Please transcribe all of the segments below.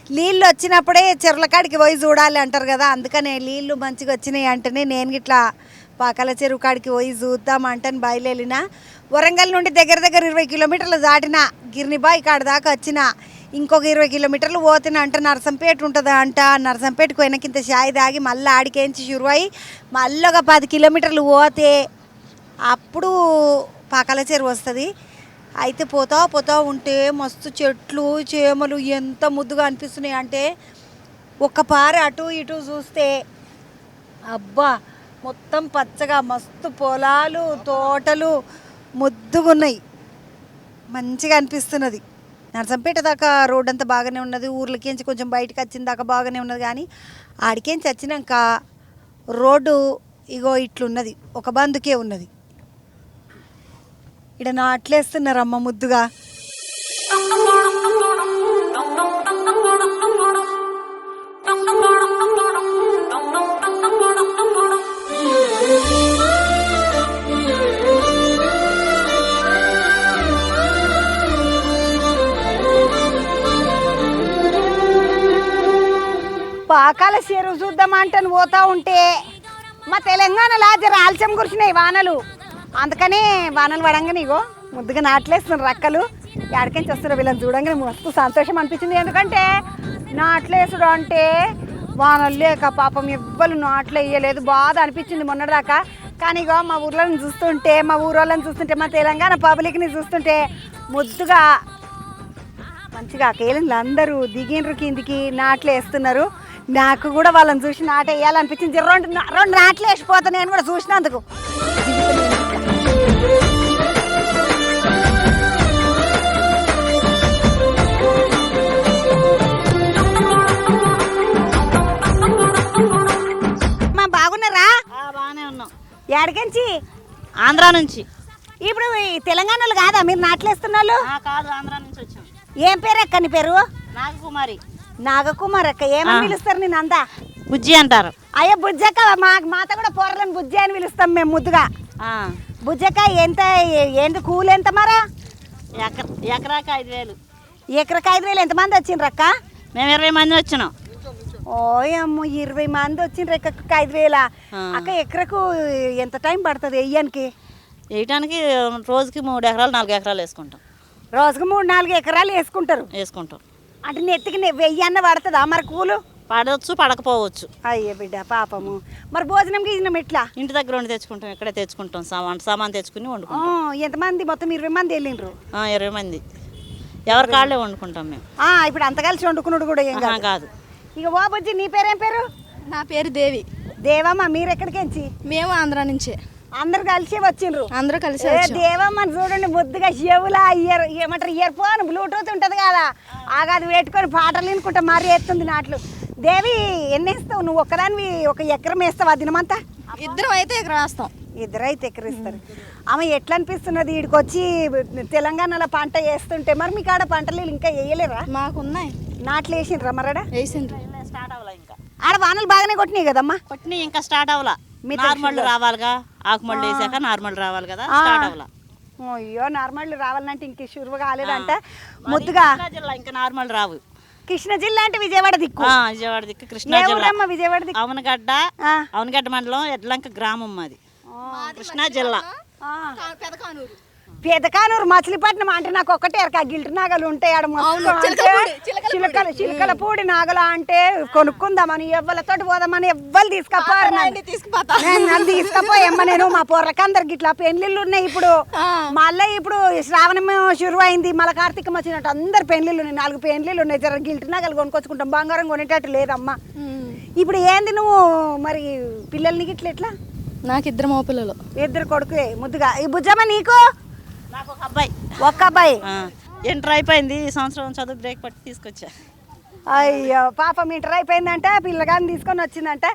నీళ్ళు వచ్చినప్పుడే చెరువుల కాడికి పోయి చూడాలి అంటారు కదా, అందుకనే నీళ్ళు మంచిగా వచ్చినాయి అంటేనే నేను ఇట్లా పాకాల చెరువు కాడికి పోయి చూద్దాం అంటని బయలుదేరిన. వరంగల్ నుండి దగ్గర దగ్గర 20 కిలోమీటర్లు దాటిన గిర్నిబాయి కాడ దాకా వచ్చిన. ఇంకొక 20 కిలోమీటర్లు పోతున్నా అంట నరసంపేట ఉంటుంది అంట. నరసంపేటకు వెనకింత షాయి తాగి మళ్ళీ ఆడికేంచి షురువై మళ్ళీ ఒక 10 కిలోమీటర్లు పోతే అప్పుడు పాకాల చెరువు వస్తుంది. అయితే పోతా ఉంటే మస్తు చెట్లు చేమలు ఎంత ముద్దుగా అనిపిస్తున్నాయి అంటే ఒక్కపారి అటు ఇటు చూస్తే అబ్బా మొత్తం పచ్చగా మస్తు పొలాలు తోటలు ముద్దుగా ఉన్నాయి, మంచిగా అనిపిస్తున్నది. నరసంపేట దాకా రోడ్ అంతా బాగానే ఉన్నది, ఊర్లకించి కొంచెం బయటకు వచ్చిన దాకా బాగానే ఉన్నది. కానీ ఆడికించి వచ్చినాక రోడ్డు ఇగో ఇట్లున్నది, ఒక బందుకే ఉన్నది. ఇక్కడ నాట్లేస్తున్నారమ్మ ముద్దుగా. పాకాల చెరువు చూద్దామంటని పోతా ఉంటే మా తెలంగాణలో జర ఆలస్యం కురిసినాయి వానలు, అందుకనే వానలు పడంగానే ఇగో ముద్దుగా నాట్లేస్తున్నారు రక్కలు. ఎక్కడికించి వస్తున్నారు వీళ్ళని చూడంగానే మస్తు సంతోషం అనిపించింది. ఎందుకంటే నాట్లేసుడు అంటే వానలు లేక పాపం ఎవ్వరు నాట్లు వేయలేదు, బాధ అనిపించింది మొన్నటిదాకా. కానీ ఇగో మా ఊర్లను చూస్తుంటే మా ఊరోళ్ళని చూస్తుంటే మా తెలంగాణ పబ్లిక్ని చూస్తుంటే ముద్దుగా మంచిగా కేలంలో అందరూ దిగినరు కిందికి నాట్లు వేస్తున్నారు. నాకు కూడా వాళ్ళని చూసి నాట వేయాలనిపించింది. రెండు నాట్లు వేసిపోతా నేను కూడా చూసినందుకు. మా బాగున్నారా? బాగానే ఉన్నాం. ఎక్కడికించి? ఆంధ్రా నుంచి. ఇప్పుడు తెలంగాణలో కాదా మీరు నాట్లేస్తున్నారు? కాదు, ఆంధ్రా నుంచి వచ్చాం. ఏం పేరు అక్క నీ పేరు? నాగకుమారి. నాగకుమార్ అక్క. ఏమని పిలుస్తారు నేను అంతా? బుజ్జి అంటారు. అయ్యో బుజ్జక్క, మాత కూడా పోరలని బుజ్జి అని పిలుస్తాం మేము ముద్దుగా. బుజ్జక్క ఎంత ఏంటి కూలి ఎంత మరా? ఎకరాకి 5,000. ఎకరాకి 5,000. ఎంతమంది వచ్చిండ్రు అక్క? మేము 20 మంది వచ్చినాం. ఓయమ్మో 20 మంది వచ్చిండ్రు ఎకరకు 5,000. అక్క ఎకరకు ఎంత టైం పడుతుంది వెయ్యానికి? వేయటానికి రోజుకి 3 ఎకరాలు 4 ఎకరాలు వేసుకుంటాం. రోజుకి 3-4 ఎకరాలు వేసుకుంటారు. అంటే నెత్తికి 1000 అన్న పడుతుందా మరి కూలు? పడవచ్చు, పడకపోవచ్చు. అయ్యో బిడ్డ పాపము. మరి భోజనం గీజనం ఎట్లా? ఇంటి దగ్గర వండి తెచ్చుకుంటాం, ఇక్కడే తెచ్చుకుంటాం. సామాన్ తెచ్చుకుని వండుకుంటాం. ఎంతమంది? మొత్తం 20 మంది వెళ్ళిండ్రు. 20 మంది ఎవరి కాళ్ళే వండుకుంటాం మేము. ఇప్పుడు అంత కలిసి వండుకున్నాడు కూడా ఏం కాదు. ఇక ఓ బుజ్జి నీ పేరేం పేరు? నా పేరు దేవి. దేవమ్మ. మీరు ఎక్కడికించి? మేము ఆంధ్రా నుంచే. అందరు కలిసి వచ్చిండ్రు? అందరూ కలిసి. దేవమ్మ చూడండి ముద్దుగా చెవులా ఏమంటారు ఇయర్ ఫోన్ బ్లూటూత్ ఉంటుంది కదా, ఆగాది పెట్టుకొని పాటలు వినుకుంటా మరీ ఎత్తుంది నాట్లు. దేవి ఎన్ని వేస్తావు నువ్వు? ఒక్కదానివి ఒక ఎకరం వేస్తావా దినమంతా? ఇద్దరం అయితే ఎకరం వేస్తాం. ఇద్దరైతే ఎకరిస్తారు. ఆమె ఎట్లా అనిపిస్తున్నది ఇక్కడికి వచ్చి తెలంగాణలో పంట వేస్తుంటే? మరి మీ కాడ పంటలు ఇంకా వేయలేరా? మాకున్నాయి. నాట్లు వేసిండ్రా మరడా? వేసిండ్రు. స్టార్ట్ అవ్వాలా? ఇంకా ఆడ వానలు బాగానే కొట్టినాయి కదమ్మా? కొట్టినాయి, ఇంకా స్టార్ట్ అవ్వాలా. నార్మల్ రావాలిగా, ఆకుమళ్ళు వేసాక నార్మల్ రావాలి కదా, స్టార్ట్ అవ్వాలా. అయ్యో నార్మల్ రావాలంటే ఇంక షురువు కాలేదంట ముద్దుగా. ఇంకా నార్మల్ రావు. కృష్ణా జిల్లా అంటే విజయవాడ దిక్కు. విజయవాడ దిక్కు కృష్ణా జిల్లా. విజయవాడ దిక్కు అవనగడ్డ మండలం ఎడ్లంక గ్రామం మాది, కృష్ణా జిల్లా. పెదకానూరు మచిలీపట్నం అంటే నాకు ఒక్కటే గిల్ట్ నాగలు ఉంటాయి ఆడ. చిలకల పూడి నాగలు అంటే కొనుక్కుందామని ఎవ్వలతోటి పోదామని ఎవ్వరు తీసుకపోరు. తీసుకపోయమ్మ నేను మా పొర్రకందరికి ఇట్లా పెళ్లిళ్ళు ఉన్నాయి. ఇప్పుడు మళ్ళీ ఇప్పుడు శ్రావణం షురు అయింది, మళ్ళీ కార్తీకం వచ్చినట్టు అందరు పెళ్లిళ్ళు ఉన్నాయి. 4 పెళ్లిళ్ళు ఉన్నాయి. జర గిల్ట్ నాగలు కొనుక్కొచ్చుకుంటాం, బంగారం కొనేటట్టు లేదమ్మా. ఇప్పుడు ఏంది నువ్వు మరి పిల్లల్ని గిట్ల ఎట్లా? నాకు 2 మగ పిల్లలు. 2 కొడుకులే ముద్దుగా. ఈ బుజ్జమ్మ నీకు? నాకు ఒక అబ్బాయి. ఒక్క అబ్బాయి. ఇంటర్ అయిపోయింది, ఈ సంవత్సరం చదువు బ్రేక్ పట్టి తీసుకొచ్చా. అయ్యో పాపం ఇంటర్ అయిపోయిందంట, పిల్లగాని తీసుకొని వచ్చిందంట.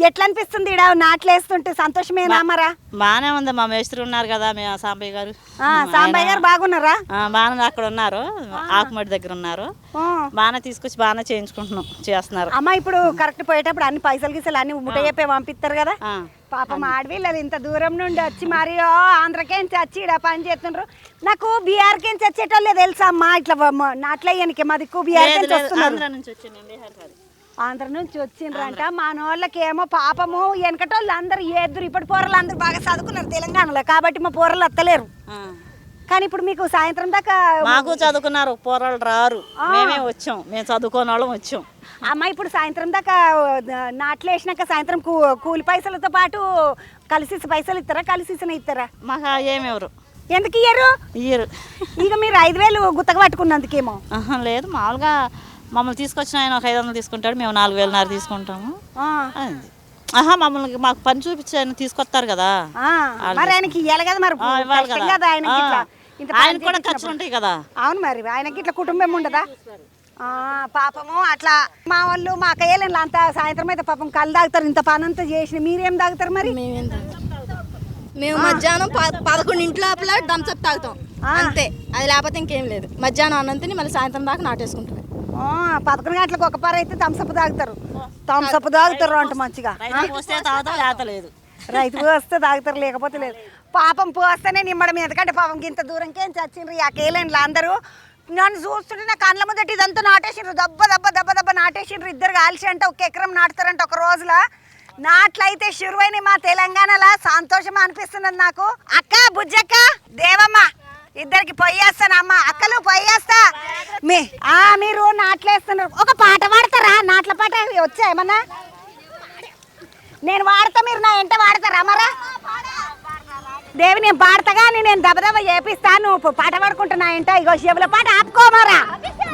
ఎట్లా అనిపిస్తుంది ఈడ నాట్లేస్తుంటే? సంతోషమేనా మరా? బాగానే ఉంది. మా మేస్త్రి ఉన్నారు కదా, మీ సాంబయ్య గారు. సాంబయ్య గారు బాగున్నారా? బాగానే అక్కడ ఉన్నారు, ఆకుమడి దగ్గర ఉన్నారు. బాగానే తీసుకొచ్చి బాగానే చేయించుకుంటున్నాం, చేస్తున్నారు. అమ్మ ఇప్పుడు కరెక్ట్ పోయేటప్పుడు అన్ని పైసలు గీసలు అన్ని ముట్ట చెప్పే పంపిస్తారు కదా, పాపం ఆడవిల్లలు ఇంత దూరం నుండి వచ్చి మరి ఆంధ్రకేంచి వచ్చి ఇక్కడ పని చేస్తుండ్రు. నాకు బీఆర్కేంచి వచ్చేటోళ్ళే తెలుసా అమ్మా, ఇట్లా నాట్లయ్యానికి మా దిక్కు బీఆర్కేంచి వస్తున్నారు. ఆంధ్ర నుంచి వచ్చిండ్రంట. మన వాళ్ళకేమో పాపము వెనకటోళ్ళు అందరు ఎదురు, ఇప్పుడు పోరలు అందరూ బాగా చదువుకున్నారు తెలంగాణలో, కాబట్టి మా పోరలు వస్తలేరు. కానీ ఇప్పుడు మీకు సాయంత్రం దాకా మాకు చదువుకున్నారు పోరలు రారు, మేమే వచ్చాం, మేము చదువుకోని వాళ్ళం వచ్చాం. అమ్మ ఇప్పుడు సాయంత్రం దాకా నాట్లు వేసినాక సాయంత్రం కూలి పైసలతో పాటు కలిసి పైసలు ఇస్తారా, కలిసిసిన ఇస్తారా? మాకు ఏమెవరు ఎందుకు ఇయ్యరు? ఇయ్యరు. ఇక మీరు 5,000 గుత్తగా పట్టుకున్నందుకేమో. లేదు, మామూలుగా మమ్మల్ని తీసుకొచ్చిన ఆయన ఒక 500 తీసుకుంటాడు, మేము 4,500 తీసుకుంటాము. మమ్మల్ని మాకు పని చూపించి ఆయన తీసుకొస్తారు కదా, మరి ఆయనకి ఇవ్వాలి కదా, మరి ఆయన కూడా ఖర్చులు ఉంటాయి కదా. అవును, మరి ఆయనకి ఇట్లా కుటుంబం ఉండదా? పాపము అట్లా మా వాళ్ళు మా అక్కయ్యలు అంత సాయంత్రం అయితే పాపం కళ్ళు తాగుతారు. ఇంత పని అంతా చేసిన మీరేం తాగుతారు మరి? మేము మధ్యాహ్నం 11 లోపల థమ్స్అప్ తాగుతాం అంతే, అది లేకపోతే ఇంకేం లేదు. మధ్యాహ్నం అన్నంతిని మళ్ళీ సాయంత్రం దాకా నాటేసుకుంటాం. 11 గంటలకు ఒక పార అయితే థమ్స్అప్ తాగుతారు అంట మంచిగా. రైతుకు వస్తే తాగుతారు, లేకపోతే లేదు. పాపం పోస్తేనే నిమ్మడం, ఎందుకంటే పాపం ఇంత దూరంకేం చచ్చిండ్రు ఆ కేలేండ్లు అందరూ. నన్ను చూస్తుంటే నా కళ్ళ ముందట ఇదంతా నాటేసిండ్రు, దెబ్బ దెబ్బ దెబ్బ దెబ్బ నాటేసిండ్రు. ఇద్దరు కాల్చి అంటే 1 ఎకరం నాటుతారంట ఒక రోజులో. నాట్లయితే షురువైన మా తెలంగాణలో సంతోషం అనిపిస్తున్నది నాకు. అక్క, బుజ్జక్క, దేవమ్మ ఇద్దరికి పొయ్యేస్తాను. అమ్మ అక్కలు పొయ్యేస్తా. మీరు నాట్లేస్తున్నారు, ఒక పాట పాడతారా? నాట్ల పాట వచ్చా ఏమన్నా? నేను వాడతా, మీరు నా ఎంట వాడతారా? మరా దేవి నేను పాడతా కానీ నేను దెబ్బ చేపిస్తాను. నువ్వు పాట పాడుకుంటున్నా ఎంట. ఇగో శివుల పాట ఆపుకోమారా,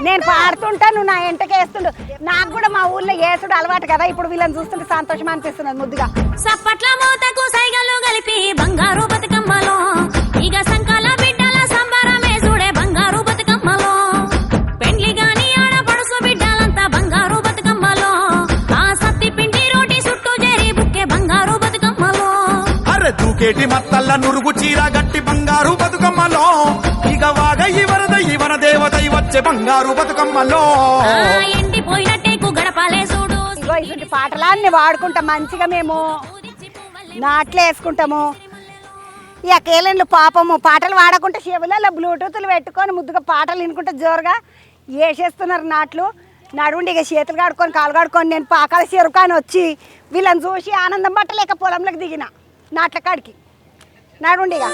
నేను పాడుతుంటా, నువ్వు నా ఎంటకి వేస్తుండు. నాకు కూడా మా ఊర్లో వేసుడు అలవాటు కదా, ఇప్పుడు వీళ్ళని చూస్తుంటే సంతోషం అనిపిస్తున్నది ముద్దుగా. సప్పట్ల మోతకు సైగలు కలిపి బంగారు బతుకమ్మలో, ఇక సంకాల బిడ్డల సంబరమే చూడే బంగారు బతుకమ్మలో. పెండ్లి గాని ఆడపడుసు బిడ్డలంతా బంగారు బతుకమ్మలో, ఆ సత్తి పిండి రోటి చుట్టూ చేరి బుక్కే బంగారు బతుకమ్మలో. అరే దూకేటి మత్తల్ల నురుగు చీర గట్టి బంగారు బతుకమ్మలో, ఇక వాగ ఇవన దేవతై వచ్చే బంగారు బతుకమ్మలో. ఎండిపోయినట్టేకు గడపాలే చూడు. ఇగో ఇటువంటి పాటలన్నీ వాడుకుంటాం మంచిగా, మేము నాట్లే వేసుకుంటాము. ఇక కేలండ్లు పాపము పాటలు వాడకుండా చెవులలో బ్లూటూత్లు పెట్టుకొని ముద్దుగా పాటలు వినుకుంటే జోరుగా వేసేస్తున్నారు నాట్లు. నడుండి ఇక చేతులు కాడుకొని కాలు కాడుకొని నేను పాకాల చెరుకాని వచ్చి వీళ్ళని చూసి ఆనందం పట్టలేక పొలంలోకి దిగిన నాట్ల కాడికి. నడుండి ఇక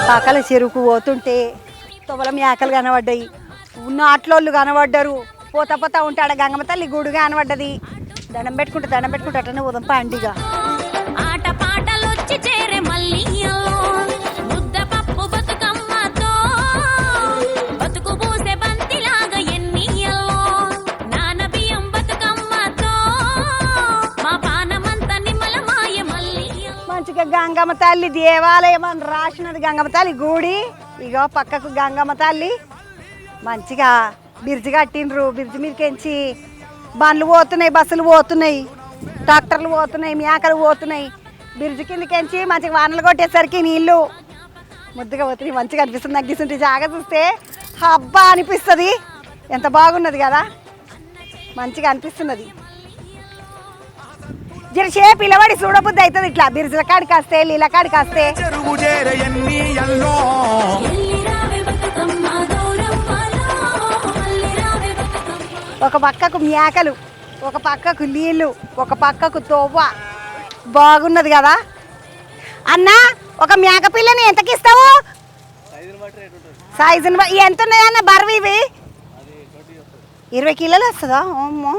పాకాల చెరుకు పోతుంటే తొవల మేకలు కనబడ్డాయి, నాట్లోళ్ళు కనబడ్డారు. పోతా పోతా ఉంటే ఆడ గంగమ్మ తల్లి గుడి కనబడ్డది. దండం పెట్టుకుంటే అట్లనే పోదాం పండుగ. ఆట పాటలొచ్చి చేరే మళ్ళీ ముద్ద పప్పు బతుకమ్మతో, బతుకు పూసే బంతిలాగా ఎన్నియలో, నాన బియ్యం బతుకమ్మతో, మా పానమంత నిమ్మల మాయ మళ్ళీ. మంచిగా గంగమ్మ తల్లి దేవాలయం అని రాసినది, గంగమ్మ తల్లి గుడి. ఇగో పక్కకు గంగమ్మ తల్లి మంచిగా బిర్జి కట్టిండ్రు. బిర్జి మీదకెంచి బండ్లు పోతున్నాయి, బస్సులు పోతున్నాయి, ట్రాక్టర్లు పోతున్నాయి, మేకలు పోతున్నాయి. బిర్జి కిందకెంచి మంచిగా వానలు కొట్టేసరికి నీళ్ళు ముద్దుగా పోతున్నాయి. మంచిగా అనిపిస్తుంది. నగ్గిస్తుంటే జాగా చూస్తే హబ్బా అనిపిస్తుంది. ఎంత బాగున్నది కదా, మంచిగా అనిపిస్తున్నది. జరసేపు పిలవడి చూడబుద్ధి అవుతుంది. ఇట్లా బిర్జుల కాడికి వస్తే, నీళ్ళ కాడికి వస్తే ఒక పక్కకు మేకలు, ఒక పక్కకు నీళ్ళు, ఒక పక్కకు తోవ్వ. బాగున్నది కదా అన్న. ఒక మేక పిల్లని ఎంతకి ఇస్తావు? సైజుని ఎంత ఉన్నాయన్న బరువు? ఇవి 20 కిలోలు వస్తుందా? అమ్మో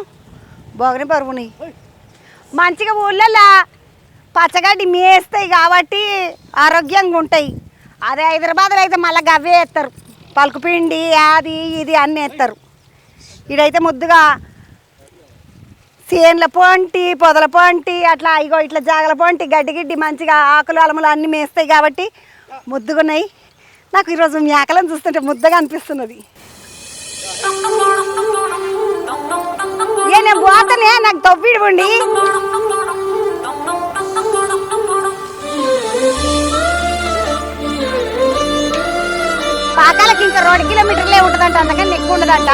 బాగానే బరువున్నాయి. మంచిగా ఊళ్ళల్లో పచ్చగడ్డి మేస్తాయి కాబట్టి ఆరోగ్యంగా ఉంటాయి. అదే హైదరాబాద్లో అయితే మళ్ళీ గవ్వే వేస్తారు, పలుకుపిండి అది ఇది అన్నీ వేస్తారు. ఇడైతే ముద్దుగా చేన్ల పొంటి, పొదల పొంటి, అట్లా ఇగో ఇట్లా జాగల పొంటి గడ్డి గిడ్డి మంచిగా ఆకులు అలములు అన్నీ మేస్తాయి కాబట్టి ముద్దుగున్నాయి. నాకు ఈరోజు మేకలను చూస్తుంటే ముద్దగా అనిపిస్తున్నది. నేను పోతానే, నాకు తొవ్విడి ఉండి పాకాలకి ఇంకా 2 కిలోమీటర్లే ఉంటుందంట, అంతకని ఎక్కువ ఉండదంట.